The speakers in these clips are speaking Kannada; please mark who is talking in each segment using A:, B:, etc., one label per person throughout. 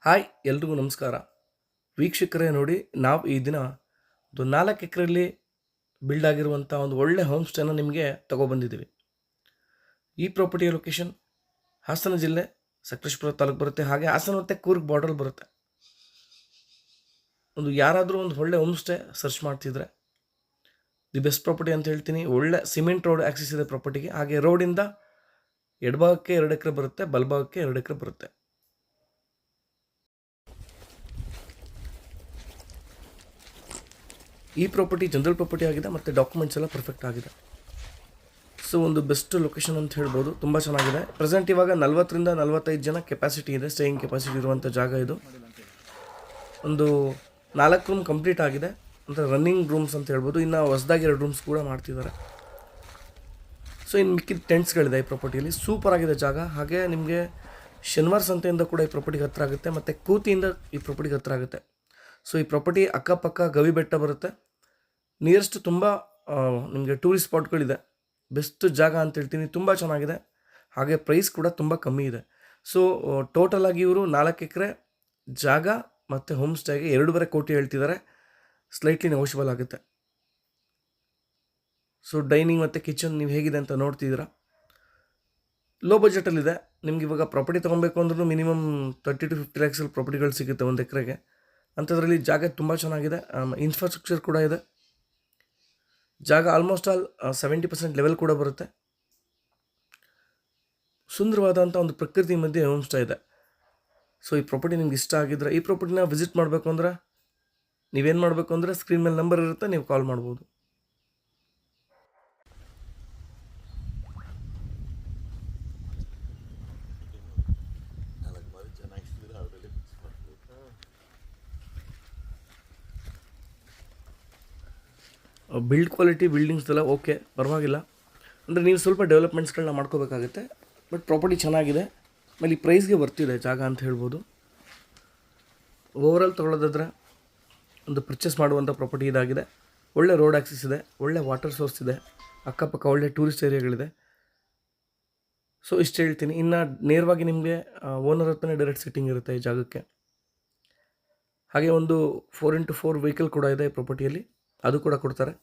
A: ಹಾಯ್ ಎಲ್ರಿಗೂ ನಮಸ್ಕಾರ. ವೀಕ್ಷಕರೇ ನೋಡಿ, ನಾವು ಈ ದಿನ ಒಂದು 4 ಎಕರೆಯಲ್ಲಿ ಬಿಲ್ಡ್ ಆಗಿರುವಂಥ ಒಂದು ಒಳ್ಳೆ ಹೋಮ್ ಸ್ಟೇನ ನಿಮಗೆ ತಗೊಬಂದಿದ್ದೀವಿ. ಈ ಪ್ರಾಪರ್ಟಿಯ ಲೊಕೇಶನ್ ಹಾಸನ ಜಿಲ್ಲೆ ಸಕಲೇಶಪುರ ತಾಲೂಕು ಬರುತ್ತೆ. ಹಾಗೆ ಹಾಸನ ಮತ್ತು ಕೂರ್ಗ್ ಬಾರ್ಡರ್ ಬರುತ್ತೆ. ಯಾರಾದರೂ ಒಂದು ಒಳ್ಳೆ ಹೋಮ್ ಸ್ಟೇ ಸರ್ಚ್ ಮಾಡ್ತಿದ್ರೆ ದಿ ಬೆಸ್ಟ್ ಪ್ರಾಪರ್ಟಿ ಅಂತ ಹೇಳ್ತೀನಿ. ಒಳ್ಳೆ ಸಿಮೆಂಟ್ ರೋಡ್ ಆಕ್ಸೆಸ್ ಇದೆ ಪ್ರಾಪರ್ಟಿಗೆ. ಹಾಗೆ ರೋಡಿಂದ ಎಡಭಾಗಕ್ಕೆ 2 ಎಕರೆ ಬರುತ್ತೆ, ಬಲಭಾಗಕ್ಕೆ 2 ಎಕರೆ ಬರುತ್ತೆ. ಈ ಪ್ರಾಪರ್ಟಿ ಜನರಲ್ ಪ್ರಾಪರ್ಟಿ ಆಗಿದೆ ಮತ್ತು ಡಾಕ್ಯುಮೆಂಟ್ಸ್ ಎಲ್ಲ ಪರ್ಫೆಕ್ಟ್ ಆಗಿದೆ. ಸೊ ಒಂದು ಬೆಸ್ಟ್ ಲೊಕೇಶನ್ ಅಂತ ಹೇಳ್ಬೋದು. ತುಂಬ ಚೆನ್ನಾಗಿದೆ. ಪ್ರೆಸೆಂಟ್ ಇವಾಗ 40ರಿಂದ 45 ಜನ ಕೆಪಾಸಿಟಿ ಇದೆ, ಸ್ಟೇಯಿಂಗ್ ಕೆಪಾಸಿಟಿ ಇರುವಂಥ ಜಾಗ ಇದು. ಒಂದು 4 ರೂಮ್ ಕಂಪ್ಲೀಟ್ ಆಗಿದೆ, ಅಂದರೆ ರನ್ನಿಂಗ್ ರೂಮ್ಸ್ ಅಂತ ಹೇಳ್ಬೋದು. ಇನ್ನು ಹೊಸದಾಗಿ 2 ರೂಮ್ಸ್ ಕೂಡ ಮಾಡ್ತಿದ್ದಾರೆ. ಸೊ ಇನ್ನು ಮಿಕ್ಕಿದ ಟೆಂಟ್ಸ್ಗಳಿದೆ ಈ ಪ್ರಾಪರ್ಟಿಯಲ್ಲಿ. ಸೂಪರ್ ಆಗಿದೆ ಜಾಗ. ಹಾಗೆ ನಿಮಗೆ ಶನಿವಾರ ಸಂತೆಯಿಂದ ಕೂಡ ಈ ಪ್ರಾಪರ್ಟಿಗೆ ಹತ್ತಿರ ಆಗುತ್ತೆ, ಮತ್ತು ಕೂತಿಯಿಂದ ಈ ಪ್ರಾಪರ್ಟಿಗೆ ಹತ್ತಿರ ಆಗುತ್ತೆ. ಸೊ ಈ ಪ್ರಾಪರ್ಟಿ ಅಕ್ಕಪಕ್ಕ ಗವಿ ಬೆಟ್ಟ ಬರುತ್ತೆ. ನಿಯರೆಸ್ಟ್ ತುಂಬ ನಿಮಗೆ ಟೂರಿಸ್ಟ್ ಸ್ಪಾಟ್ಗಳಿದೆ. ಬೆಸ್ಟ್ ಜಾಗ ಅಂತ ಹೇಳ್ತೀನಿ. ತುಂಬ ಚೆನ್ನಾಗಿದೆ. ಹಾಗೆ ಪ್ರೈಸ್ ಕೂಡ ತುಂಬ ಕಮ್ಮಿ ಇದೆ. ಸೊ ಟೋಟಲಾಗಿ ಇವರು 4 ಎಕರೆ ಜಾಗ ಮತ್ತು ಹೋಮ್ ಸ್ಟೇಗೆ 2.5 ಕೋಟಿ ಹೇಳ್ತಿದ್ದಾರೆ. ಸ್ಲೈಟ್ಲಿ ನೆಗೋಷಿಯಬಲ್ ಆಗುತ್ತೆ. ಸೊ ಡೈನಿಂಗ್ ಮತ್ತು ಕಿಚನ್ ನೀವು ಹೇಗಿದೆ ಅಂತ ನೋಡ್ತಿದ್ದೀರಾ. ಲೋ ಬಜೆಟಲ್ಲಿದೆ. ನಿಮ್ಗೆ ಇವಾಗ ಪ್ರಾಪರ್ಟಿ ತೊಗೊಬೇಕು ಅಂದ್ರೂ ಮಿನಿಮಮ್ 30 to 50 ಲ್ಯಾಕ್ಸಲ್ಲಿ ಪ್ರಾಪರ್ಟಿಗಳು ಸಿಗುತ್ತೆ 1 ಎಕರೆಗೆ. ಅಂಥದ್ರಲ್ಲಿ ಜಾಗ ತುಂಬ ಚೆನ್ನಾಗಿದೆ. ಇನ್ಫ್ರಾಸ್ಟ್ರಕ್ಚರ್ ಕೂಡ ಇದೆ. ಜಾಗ ಆಲ್ಮೋಸ್ಟ್ ಆಲ್ 70% ಲೆವೆಲ್ ಕೂಡ ಬರುತ್ತೆ. ಸುಂದರವಾದಂಥ ಒಂದು ಪ್ರಕೃತಿ ಮಧ್ಯೆ ಹೋಮ್ ಸ್ಟೇ ಇದೆ. ಸೊ ಈ ಪ್ರಾಪರ್ಟಿ ನಿಮ್ಗೆ ಇಷ್ಟ ಆಗಿದ್ರೆ, ಈ ಪ್ರಾಪರ್ಟಿನ ವಿಸಿಟ್ ಮಾಡಬೇಕು ಅಂದ್ರೆ ನೀವೇನು ಮಾಡಬೇಕು ಅಂದರೆ ಸ್ಕ್ರೀನ್ ಮೇಲೆ ನಂಬರ್ ಇರುತ್ತೆ, ನೀವು ಕಾಲ್ ಮಾಡ್ಬೋದು. ಬಿಲ್ಡ್ ಕ್ವಾಲಿಟಿ ಬಿಲ್ಡಿಂಗ್ಸ್ದೆಲ್ಲ ಓಕೆ, ಪರವಾಗಿಲ್ಲ. ಅಂದರೆ ನೀವು ಸ್ವಲ್ಪ ಡೆವಲಪ್ಮೆಂಟ್ಸ್ಗಳನ್ನ ಮಾಡ್ಕೋಬೇಕಾಗುತ್ತೆ. ಬಟ್ ಪ್ರಾಪರ್ಟಿ ಚೆನ್ನಾಗಿದೆ. ಆಮೇಲೆ ಈ ಪ್ರೈಸ್ಗೆ ಬರ್ತಿದೆ ಜಾಗ ಅಂತ ಹೇಳ್ಬೋದು. ಓವರಾಲ್ ತೊಗೊಳ್ಳೋದಾದ್ರೆ ಒಂದು ಪರ್ಚೇಸ್ ಮಾಡುವಂಥ ಪ್ರಾಪರ್ಟಿ ಇದಾಗಿದೆ. ಒಳ್ಳೆ ರೋಡ್ ಆಕ್ಸೆಸ್ ಇದೆ, ಒಳ್ಳೆ ವಾಟರ್ ಸೋರ್ಸ್ ಇದೆ, ಅಕ್ಕಪಕ್ಕ ಒಳ್ಳೆ ಟೂರಿಸ್ಟ್ ಏರಿಯಾಗಳಿದೆ. ಸೊ ಇಷ್ಟು ಹೇಳ್ತೀನಿ. ಇನ್ನು ನೇರವಾಗಿ ನಿಮಗೆ ಓನರ್ ಹತ್ರನೇ ಡೈರೆಕ್ಟ್ ಸಿಟ್ಟಿಂಗ್ ಇರುತ್ತೆ ಈ ಜಾಗಕ್ಕೆ. ಹಾಗೆ ಒಂದು 4x4 ವೆಹಿಕಲ್ ಕೂಡ ಇದೆ ಈ ಪ್ರಾಪರ್ಟಿಯಲ್ಲಿ, ಅದು ಕೂಡ ಕೊಡ್ತಾರೆ.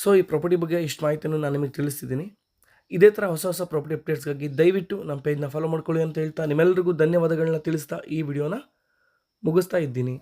A: ಸೊ ಈ ಪ್ರಾಪರ್ಟಿ ಬಗ್ಗೆ ಇಷ್ಟು ಮಾಹಿತಿಯನ್ನು ನಾನು ನಿಮಗೆ ತಿಳಿಸ್ತಿದ್ದೀನಿ. ಇದೇ ಥರ ಹೊಸ ಹೊಸ ಪ್ರಾಪರ್ಟಿ ಅಪ್ಡೇಟ್ಸ್ಗಾಗಿ ದಯವಿಟ್ಟು ನಮ್ಮ ಪೇಜ್ನ ಫಾಲೋ ಮಾಡ್ಕೊಳ್ಳಿ ಅಂತ ಹೇಳ್ತಾ ನಿಮ್ಮೆಲ್ಲರಿಗೂ ಧನ್ಯವಾದಗಳನ್ನ ತಿಳಿಸ್ತಾ ಈ ವಿಡಿಯೋನ ಮುಗಿಸ್ತಾ ಇದ್ದೀನಿ.